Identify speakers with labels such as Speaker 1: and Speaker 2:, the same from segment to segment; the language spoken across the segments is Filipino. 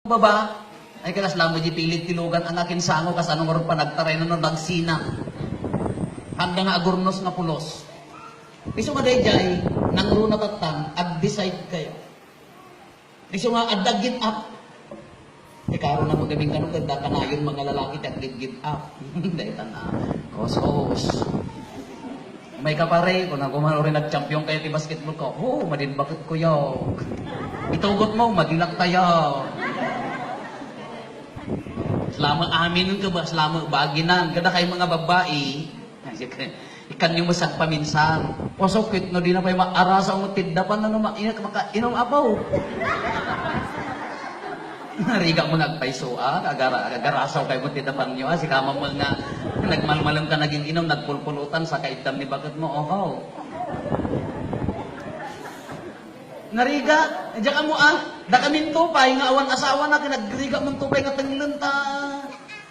Speaker 1: baba, ay kalas lamo di pilit tilugan ang akin sango kas anong oron pa nagtaray na nun nagsina. Handa nga agurnos nga pulos. Iso nga dayjay, nang runa tatang, ag-decide kayo. Iso nga adagin up. Karo na magabing kanong ganda ka na yung mga lalaki at give up. Dahil na, kos-kos. May kapare, kung ako rin nag-champion kayo ti basketball ko, madin bakit ko yaw. Itugot mo, madilak tayo. Selama amin ka ba? Selama baginan. Kada kayo mga babae, ikan yung masag paminsan. O sakit no, di na pa yung maarasa mo tiddapan na naman. Inom apaw. Nariga mo nagpaiso, agarasaw kayo mo tiddapan nyo, si kamamal nga, nagmalmalang ka naging inom, nagpulpulutan sa kaidam ni bakit mo, Nariga, diyan ka mo da kami tupay, nga awan asawa na, kinagriga mong tupay nga tangilan ta.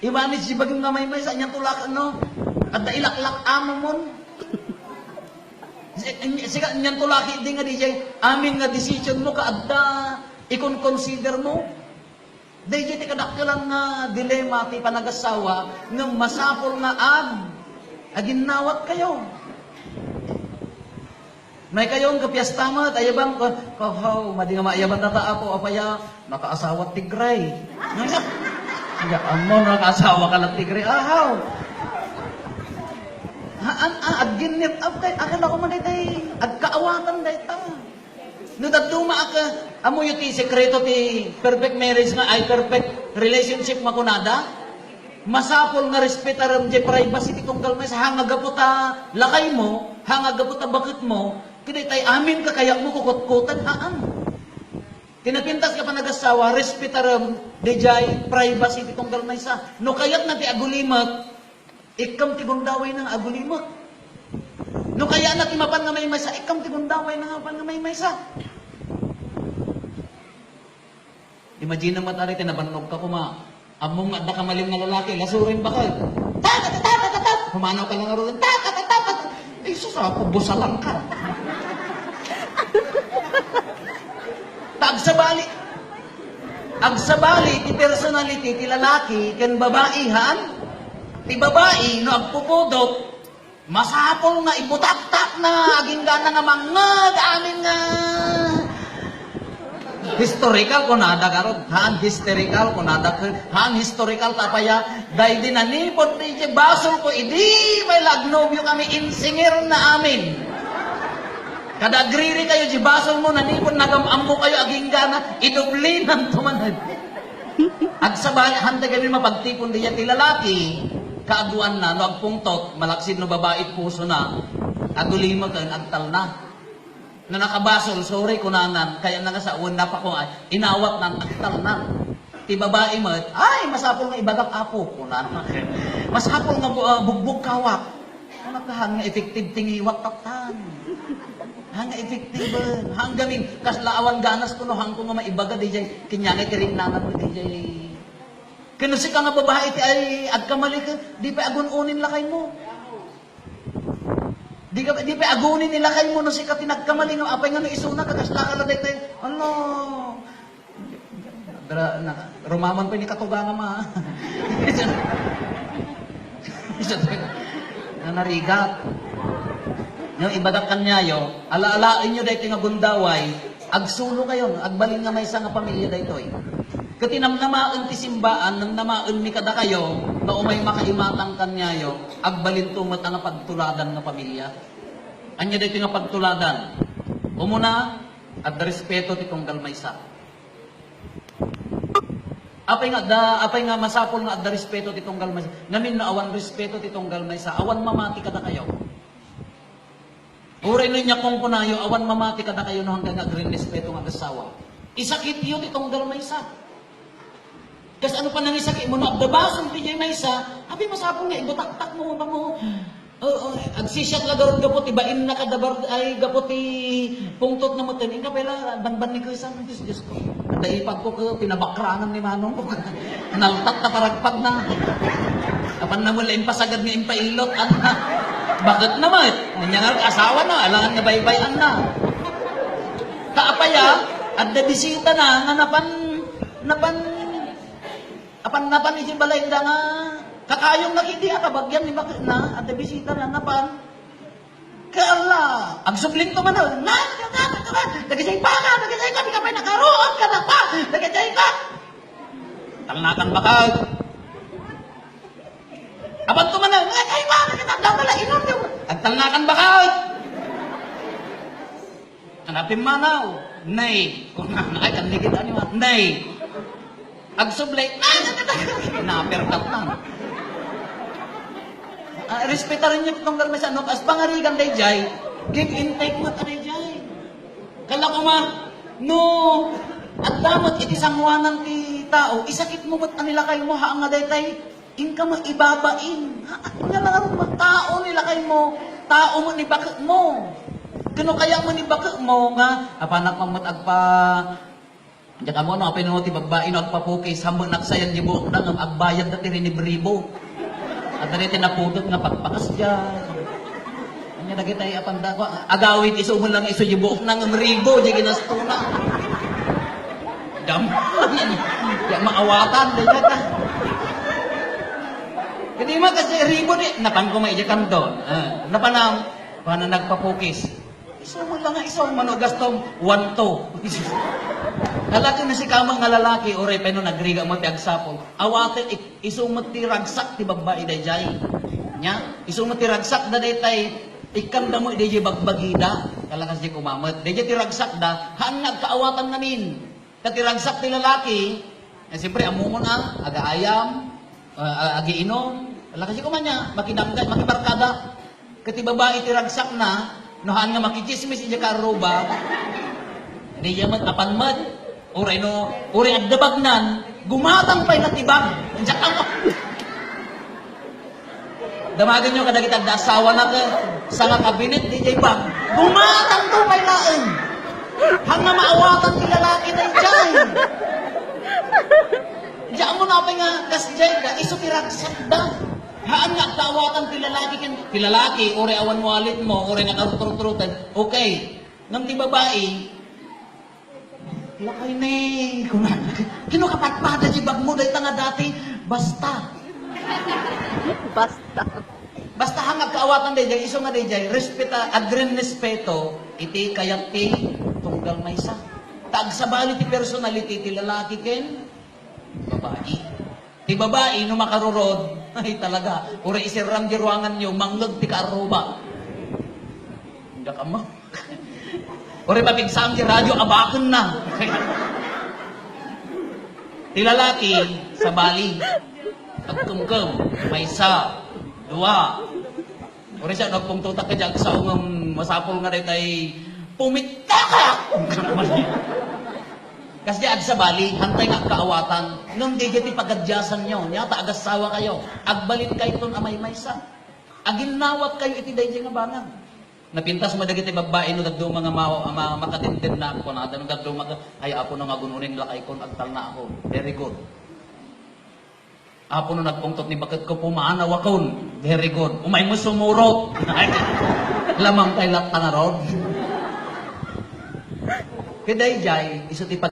Speaker 1: Imanit si bagong nga may sa inyang tulak, at da ilaklak amo mon. Sika inyang tulaki, di nga di amin nga decision mo, kaadda, ikon-consider mo. Dahil di kadakkelang nga dilema ti panagasawa ng masapol nga aginawat kayo. May kayong kapiyastamat, ayabang, madi nga maayaban na taapo, apaya, nakaasawat tigray. Nga, amo, nakaasawa ka ng tigray, agginit up kay, akala ko man day, agkaawatan day ta. No daduma ka, amo yung ti sekreto ti perfect marriage nga ay perfect relationship makunada. Masapol nga respetaram di privacy ti tunggal may sa hangagaputa lakay mo, hangagaputa bakit mo, kiday tay amin ka kaya mo kukot-kutan Tinapintas ka pa nagasawa, respetaram di jay privacy ti tunggal may sa. No kayat na ti agulimak, ikam ti gundaway ng agulimak. No kaya na timapan nga may maysa, ikam ti gundaway ng apan nga may maysa. Imagine naman tayo, tinabanog ka kuma. Among nga kamaling nga lalaki, lasurin ba kayo? Tatatatatatat! Humanaw ka lang nga rin, tatatatatatat! Eh, susako, busalang ka. Agsabali, ti personality, ti lalaki, ken babaihan, ti babae, no agpupudot, masapol nga, ibutak-tak na, aging gana nga mangag, amin nga, historical ko nada karod, historical ko nada, historical tapaya, dahil din nanipot ni basol ko, hindi may lagnobyo kami, insinger na amin. Kada agriri kayo, di basol mo, nanipot, nagamambo kayo, aging gana, idubli ng tumanad. At sa handa kami mapagtipon diya ti lalaki, kaaguan na, no agpungtot, malaksid no babait puso na, agulima ka, agtal na. Na nakabasol, sorry kunanan, kaya nga sa una pa ko ay, inawat ng aktal na. Ti babae mo, ay, masapol nga ibagak apo, kunanan. Masapol nga bugbog kawak. Nakahan nga effective tingiwak tatan. Hanga effective, hang gaming, kaslaawan ganas ko no, hang ko nga maibaga, DJ, kinyangay kiring naman mo, DJ. Kinusik ka nga babae, ti ay, agkamali ka, di pa agun-unin lakay mo. Di pa agunin nila kayo mo no si katinagkamali no apay nga no isuna kakasla ka lang tayo. Ano? Rumaman pa ni katuga nga ma. Narigat. No ibagat kanyayo, alaalain nyo dahito nga gundaway, agsulo kayo, agbalin nga may isa nga pamilya dahito eh. Katinamnamaan ti simbaan, namnamaan mi kada kayo, na umay makaimatang kanyayo, agbalin tumat nga pagtuladan ng pamilya. Anya dito nga pagtuladan. Umuna, at respeto ti tunggal maysa. Apay nga masapol nga at respeto ti tunggal maysa. Namin na awan respeto ti tunggal maysa. Awan mamati kada kayo. Uray niya kung kunayo, awan mamati kada kayo no hanggang agrin respeto nga kasawa. Isakit yun ti tunggal maysa. Kasi ano pa nang isakit mo na, abdabasong ti jay maysa, abi masapol nga, ibutak-tak mo, agsisyak la darod gapot, ibain na kadabar, ay gapot pungtot na mo, tanin ka pala, banban ni Krisan, Diyos ko. Daipag ko, pinabakranan ni Manong ko, naltat na paragpag na. Kapan na mula impasagad nga impailot, bakit naman? Nandiyan nga asawa na, alangan na baybayan na. Kaapaya, at bisita na, nga napan Apan napan ni si Balayda nga, kakayong nakiti kabagyan ni bakit na, at bisita na napan. Kala, ang subling ko man na, nagisay pa ka, di ka pa nakaroon ka na pa, nagisay ka. Talnakan ba ka? Apan ko man na, nagisay pa, nagisay pala, inom niyo. Ang talnakan ba ka? Hanapin manaw, nay, kung ay kanligid ani mo, nay. Ag sublay, na-perkat na. Respetar niyo itong galmay sa ano, as pangarigan day jay, give intake mo taday jay. Kala ko ma, no, at damat iti sangwanan ti tao, isakit mo ba't anila kayo mo, haang nga day tay, inka mo ibabain. Nga lang mo, tao nila kayo mo, tao mo ni bakit mo. Kano kaya mo ni bakit mo nga, apanak mamot agpa, diyan mo no, pinuno ti babae no, agpapukis, hambang naksayan di buok na, agbayad na ti rinibribo. At dali tinapudot nga pagpakas dyan. Anya na kita apanda ko, agawin iso mo lang iso yung buok ng ribo, di ginasto na. Dam, yan maawatan, di ka. Hindi mo kasi ribo di, napan ko maijakan doon. Napanam, paano nagpapukis? Iso mo lang iso, manogastong 1-2. Lalaki na si kamang nga lalaki, oray pa no nagriga mo ti agsapol. Awate, isumot ti ragsak ti babae day jay. Nya, isumot ti ragsak da day tay, ikanda mo day jay bagbagida. Kalakas di kumamot. Day jay ti ragsak da, haan nagkaawatan namin. Kati ragsak ti lalaki, siyempre amungon aga-ayam, agi-inom. Kalakas di kumanya, makidanggan, makibarkada. Kati babae ti ragsak na, nohaan nga makichismis iya karuba. Di yaman apanmat. Uray no, uray at dabagnan, gumatang pa'y natibag. Diyan ako. Damagan nyo kada kita dasawa na ka, sa nga kabinet, di jay bag. Gumatang to pa'y laeng. Hanga maawatan ti lalaki na jay. Diyan mo na nga, kas jay da, iso tiragsak da. Haan nga, kaawatan ti lalaki, uray awan mo alit mo, uray nga karutrutan, okay. Ngam ti babae, lakay ni, kino kapatpada si bag mo, dahi tanga dati, basta. Basta hangag kaawatan day, iso nga day, respeta, agren respeto, iti kayak ti, tunggal maysa. Tagsabali ti personality, ti lalaki ken, babae. Ti babae, no makarurod, ay talaga, ura isirang di ruangan nyo, manglog ti kaaruba. Hindi ka mo. Uri papigsam di radyo, abakon na. Ti lalaki, sa bali, agtungkam, may isa, dua. Uri siya, nagpungtutak ka dyan sa ungam masapol nga rin ay pumitaka! Kasi di sa bali, hantay nga kaawatan, nung di ti pagadyasan nyo, nyata agasawa kayo, agbalin kayo ton amay maysa. Aginawat kayo iti day nga banang. Napintas mo dagiti babae no daddo mga makatintin na ako na no daddo ay apo no nga gununing lakay kon agtal na ako. Very good. Apo no nagpungtot ni bakit ko pumanaw akon. Very good. Umay mo sumurot. Lamang kay lakta nga rod. Keday jay iso ti